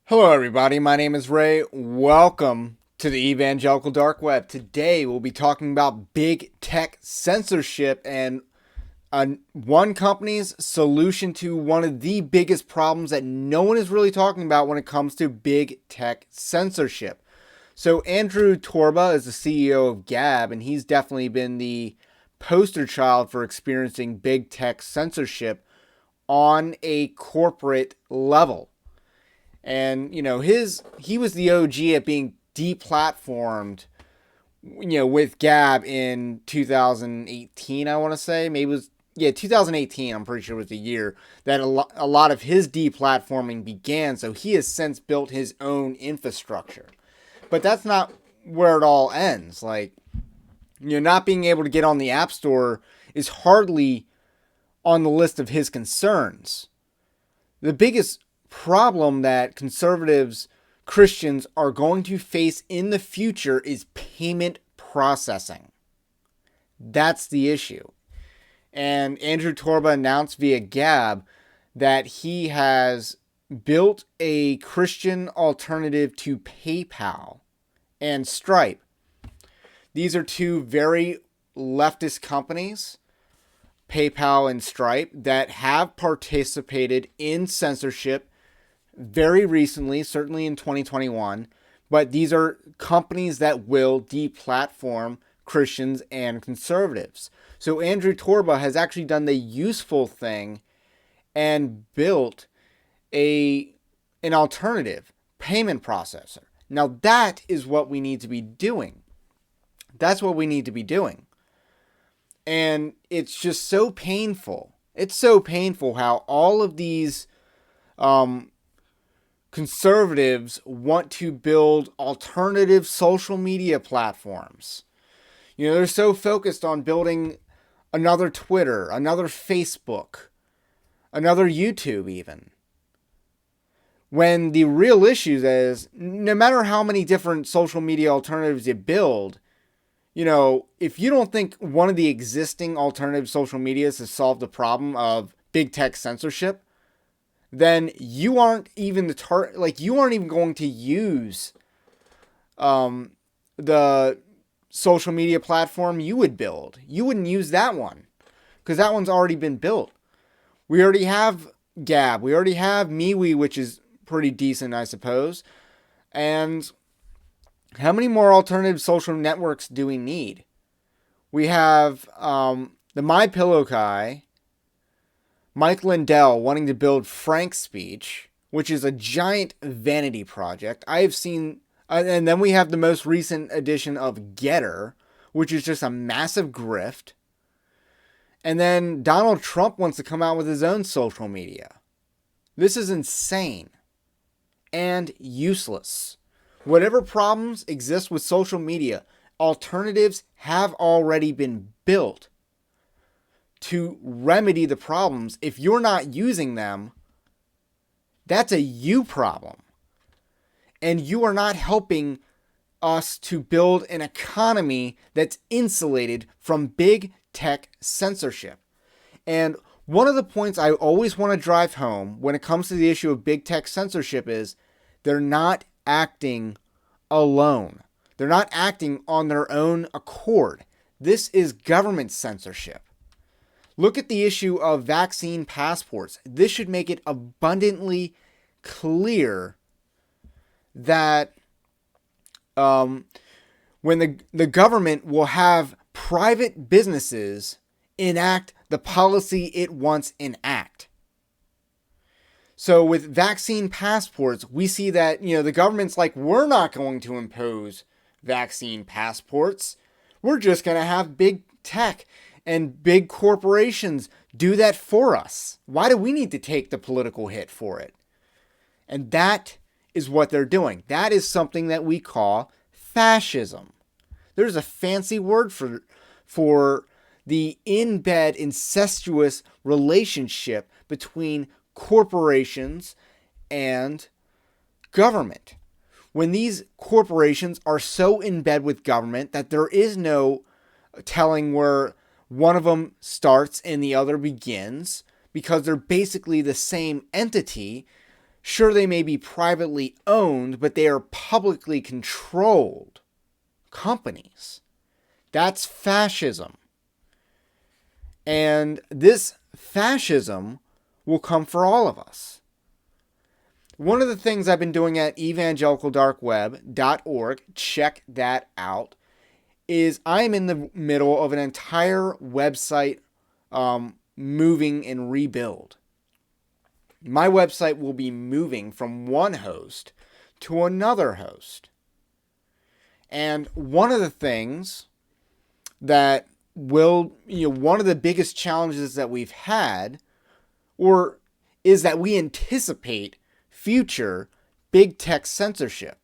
Hello, everybody. My name is Ray. Welcome to the Evangelical Dark Web. Today, we'll be talking about big tech censorship and one company's solution to one of the biggest problems that no one is really talking about when it comes to big tech censorship. So, Andrew Torba is the CEO of Gab, and he's definitely been the poster child for experiencing big tech censorship on a corporate level. And he was the OG at being deplatformed, with Gab in 2018. I want to say maybe it was 2018. I'm pretty sure was the year that a lot of his deplatforming began. So he has since built his own infrastructure, but that's not where it all ends. Not being able to get on the App Store is hardly on the list of his concerns. The biggest problem that conservatives, Christians are going to face in the future is payment processing. That's the issue. And Andrew Torba announced via Gab that he has built a Christian alternative to PayPal and Stripe. These are two very leftist companies, PayPal and Stripe, that have participated in censorship very recently, certainly in 2021, but these are companies that will deplatform Christians and conservatives. So Andrew Torba has actually done the useful thing and built an alternative payment processor. Now that is what we need to be doing. That's what we need to be doing. And it's just so painful. It's so painful how all of these conservatives want to build alternative social media platforms. They're so focused on building another Twitter, another Facebook, another YouTube even. When the real issue is, no matter how many different social media alternatives you build, if you don't think one of the existing alternative social medias has solved the problem of big tech censorship, then you aren't even you aren't even going to use the social media platform you would build. You wouldn't use that one because that one's already been built. We already have Gab. We already have MeWe, which is pretty decent, I suppose. And how many more alternative social networks do we need? We have the MyPillow guy, Mike Lindell, wanting to build Frank Speech, which is a giant vanity project. I have seen, and then we have the most recent edition of Getter, which is just a massive grift. And then Donald Trump wants to come out with his own social media. This is insane and useless. Whatever problems exist with social media, alternatives have already been built to remedy the problems. If you're not using them, that's a you problem. And you are not helping us to build an economy that's insulated from big tech censorship. And one of the points I always want to drive home when it comes to the issue of big tech censorship is they're not acting alone. They're not acting on their own accord. This is government censorship. Look at the issue of vaccine passports. This should make it abundantly clear that when the government will have private businesses enact the policy it wants enact. So with vaccine passports, we see that, the government's like, we're not going to impose vaccine passports. We're just going to have big tech and big corporations do that for us. Why do we need to take the political hit for it? And that is what they're doing. That is something that we call fascism. There's a fancy word for the in-bed incestuous relationship between corporations and government. When these corporations are so in bed with government that there is no telling where one of them starts and the other begins, because they're basically the same entity, Sure, they may be privately owned, but they are publicly controlled companies. That's fascism. And this fascism will come for all of us. One of the things I've been doing at evangelicaldarkweb.org, check that out, is I'm in the middle of an entire website moving and rebuild. My website will be moving from one host to another host. And one of the things that one of the biggest challenges that we've had, is that we anticipate future big tech censorship.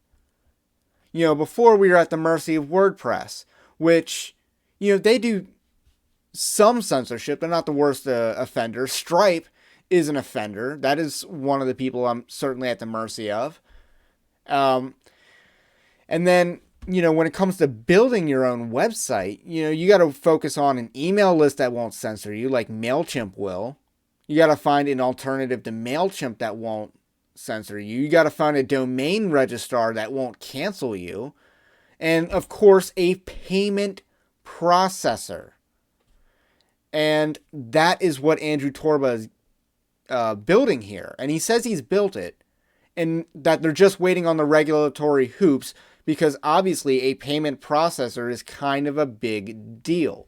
Before we were at the mercy of WordPress, which, they do some censorship. They're not the worst offender. Stripe is an offender. That is one of the people I'm certainly at the mercy of. And then, when it comes to building your own website, you got to focus on an email list that won't censor you, like MailChimp will. You got to find an alternative to MailChimp that won't censor you. You got to find a domain registrar that won't cancel you. And, of course, a payment processor. And that is what Andrew Torba is building here. And he says he's built it, and that they're just waiting on the regulatory hoops, because obviously a payment processor is kind of a big deal.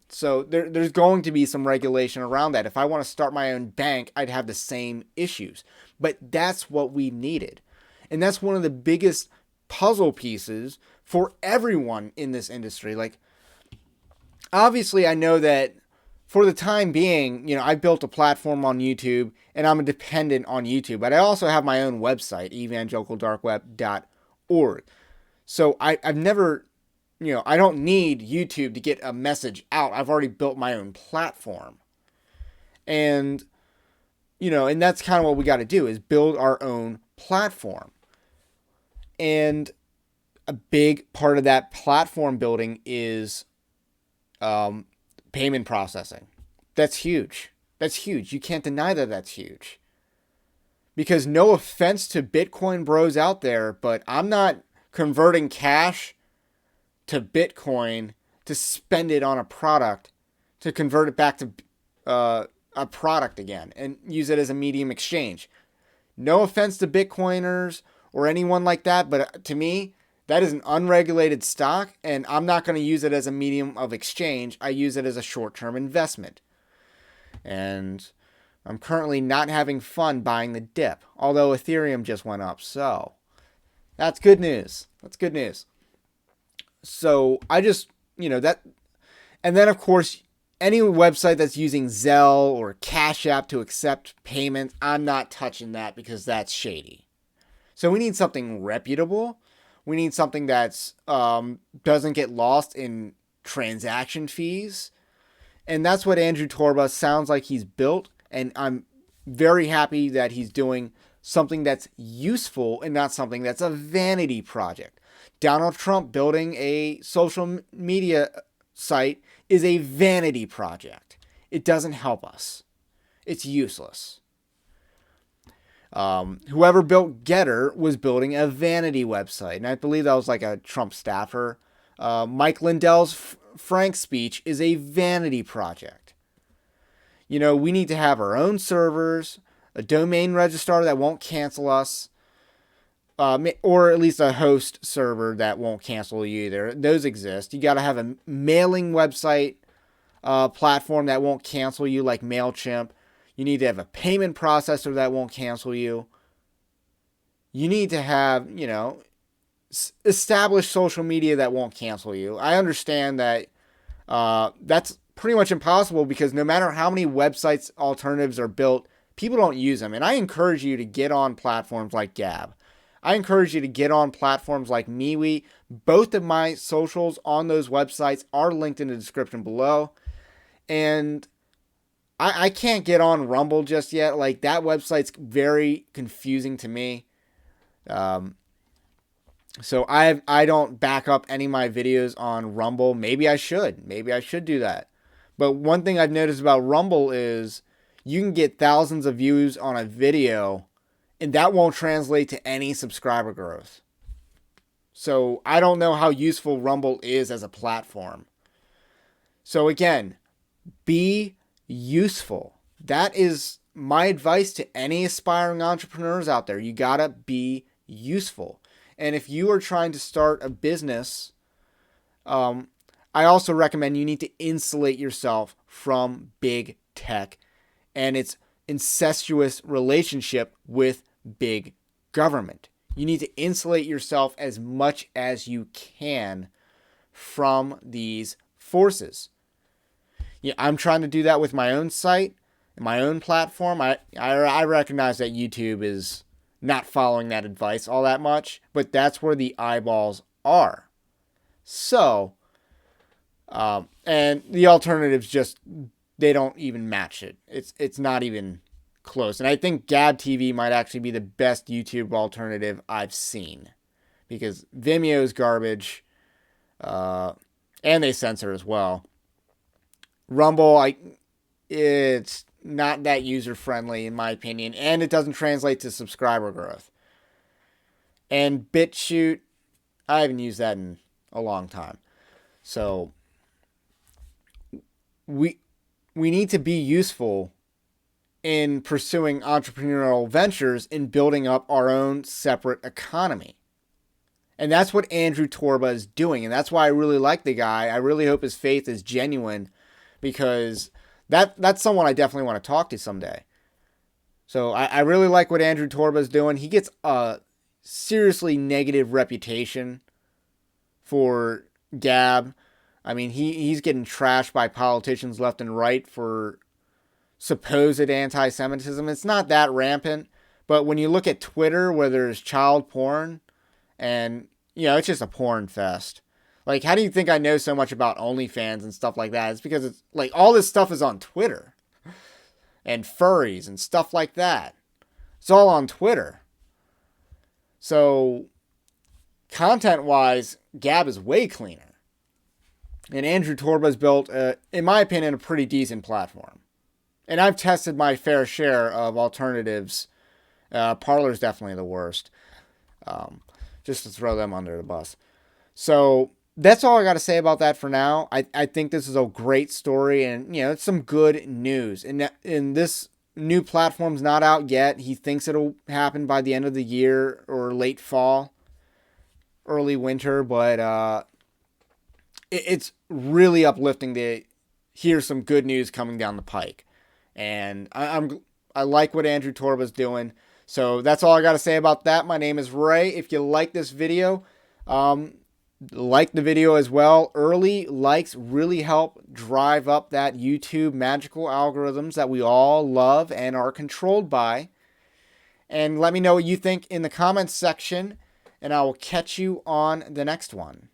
So there's going to be some regulation around that. If I want to start my own bank, I'd have the same issues. But that's what we needed. And that's one of the biggest puzzle pieces for everyone in this industry. Like, obviously, I know that for the time being, I built a platform on YouTube, and I'm a dependent on YouTube. But I also have my own website, evangelicaldarkweb.org. So I've never, I don't need YouTube to get a message out. I've already built my own platform. And, and that's kind of what we got to do, is build our own platform. And a big part of that platform building is payment processing. That's huge. That's huge. You can't deny that that's huge. Because no offense to Bitcoin bros out there, but I'm not converting cash to Bitcoin to spend it on a product, to convert it back to a product again and use it as a medium exchange. No offense to Bitcoiners or anyone like that, but to me, that is an unregulated stock, and I'm not going to use it as a medium of exchange. I use it as a short-term investment. And I'm currently not having fun buying the dip, although Ethereum just went up, so that's good news. That's good news. So I just, that, and then of course, any website that's using Zelle or Cash App to accept payments, I'm not touching that because that's shady. So we need something reputable. We need something that's doesn't get lost in transaction fees. And that's what Andrew Torba sounds like he's built. And I'm very happy that he's doing something that's useful and not something that's a vanity project. Donald Trump building a social media site is a vanity project. It doesn't help us. It's useless. Whoever built Getter was building a vanity website. And I believe that was like a Trump staffer. Mike Lindell's Frank speech is a vanity project. We need to have our own servers, a domain registrar that won't cancel us, or at least a host server that won't cancel you either. Those exist. You got to have a mailing website platform that won't cancel you, like MailChimp. You need to have a payment processor that won't cancel you. You need to have, established social media that won't cancel you. I understand that that's pretty much impossible because no matter how many websites alternatives are built, people don't use them. And I encourage you to get on platforms like Gab. I encourage you to get on platforms like MeWe. Both of my socials on those websites are linked in the description below. And I can't get on Rumble just yet. Like, that website's very confusing to me. So I don't back up any of my videos on Rumble. Maybe I should. Maybe I should do that. But one thing I've noticed about Rumble is you can get thousands of views on a video And that won't translate to any subscriber growth. So I don't know how useful Rumble is as a platform. So again, be useful. That is my advice to any aspiring entrepreneurs out there. You gotta be useful. And if you are trying to start a business, I also recommend you need to insulate yourself from big tech and its incestuous relationship with big government. You need to insulate yourself as much as you can from these forces. Yeah, I'm trying to do that with my own site, my own platform. I recognize that YouTube is not following that advice all that much, but that's where the eyeballs are. So, and the alternatives just, they don't even match it. It's not even close. And I think Gab TV might actually be the best YouTube alternative I've seen, because Vimeo is garbage, and they censor as well. Rumble, it's not that user friendly in my opinion, and it doesn't translate to subscriber growth. And BitChute, I haven't used that in a long time. So we need to be useful in pursuing entrepreneurial ventures in building up our own separate economy. And that's what Andrew Torba is doing. And that's why I really like the guy. I really hope his faith is genuine, because that's someone I definitely want to talk to someday. So I really like what Andrew Torba is doing. He gets a seriously negative reputation for Gab. I mean, he's getting trashed by politicians left and right for supposed anti-Semitism. It's not that rampant, but when you look at Twitter where there's child porn, and, it's just a porn fest. Like, how do you think I know so much about OnlyFans and stuff like that? It's because it's like all this stuff is on Twitter. And furries and stuff like that. It's all on Twitter. So, content-wise, Gab is way cleaner. And Andrew Torba's built, in my opinion, a pretty decent platform. And I've tested my fair share of alternatives. Parler's definitely the worst. Just to throw them under the bus. So that's all I got to say about that for now. I think this is a great story, and it's some good news. And this new platform's not out yet. He thinks it'll happen by the end of the year or late fall, early winter. But it's really uplifting to hear some good news coming down the pike. And I like what Andrew Torba's doing. So that's all I got to say about that. My name is Ray. If you like this video, like the video as well. Early likes really help drive up that YouTube magical algorithms that we all love and are controlled by. And let me know what you think in the comments section, and I will catch you on the next one.